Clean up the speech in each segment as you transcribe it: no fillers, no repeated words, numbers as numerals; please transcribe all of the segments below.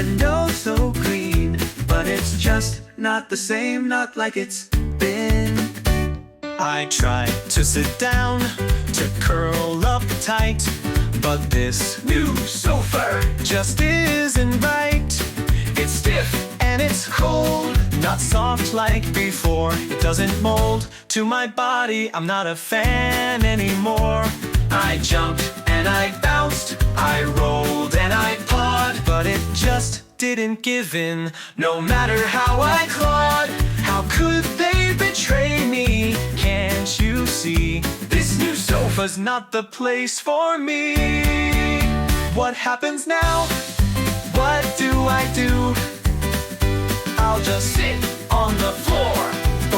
and oh so clean, but it's just not the same, not like it's been. I try to sit down, to curl up tight, but this new sofa just isn't right. It's stiff and it's cold, not soft like before. It doesn't mold to my body, I'm not a fan anymore. I jumped and I bounced, I rolled and I pawed, but it just didn't give in, no matter how I clawed. How could they betray me? Can't you see? This new sofa's not the place for me. What happens now? What do I do? I'll just sit on the floor,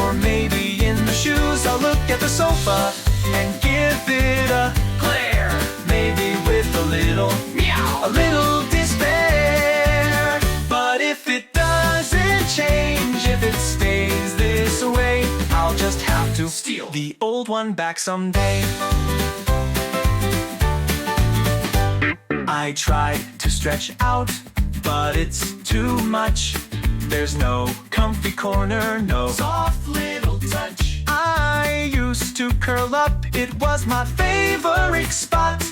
or maybe in the shoes. I'll look at the sofa and give it a glare, maybe with a little meow, a little despair. But if it doesn't change, if it stays this way, I'll just have to steal the old one back someday. I tried to stretch out, but it's too much. There's no comfy corner, no soft little touch. I used to curl up, it was my favorite spot,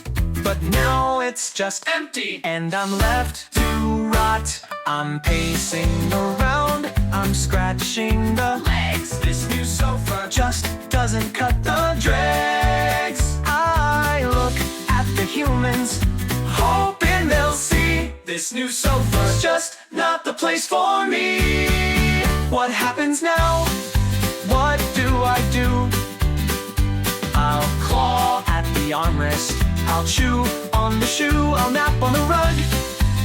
but now it's just empty and I'm left to rot. I'm pacing around, I'm scratching the legs. This new sofa just doesn't cut the dregs. I look at the humans, hoping they'll see this new sofa's just not the place for me. What happens now? What do I do? I'll claw at the armrest, I'll chew on the shoe, I'll nap on the rug,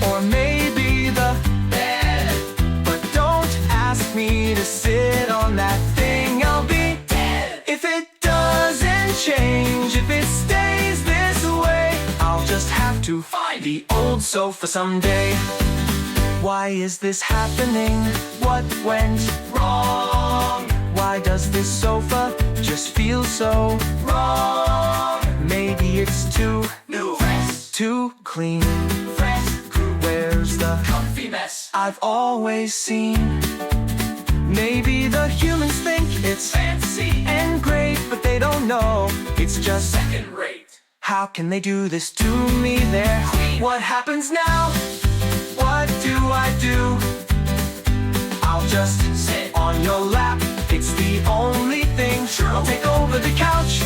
or maybe the bed. But don't ask me to sit on that thing, I'll be dead. If it doesn't change, if it stays this way, I'll just have to find the old sofa someday. Why is this happening? What went wrong? Why does this sofa just feel so wrong? Maybe it's too new, fresh, too clean, fresh. Where's the comfy mess I've always seen? Maybe the humans think it's fancy and great, but they don't know it's just second rate. How can they do this to me? They're queen. What happens now? What do I do? I'll just sit on your lap, it's the only thing. Sure, I'll take over the couch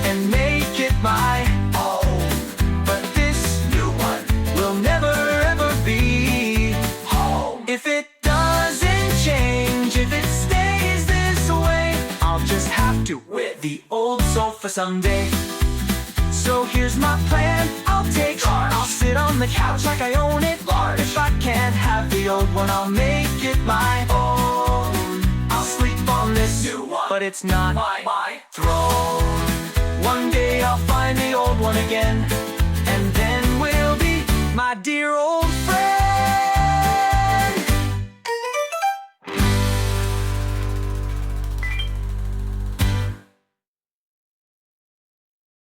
and make it my own. But this new one will never ever be home. If it doesn't change, if it stays this way, I'll just have to with the old sofa someday. So here's my plan, I'll take charge. I'll sit on the couch like I own it large. If I can't have the old one, I'll make it my own. I'll sleep on this new one, but it's not my throne. One day I'll find the old one again.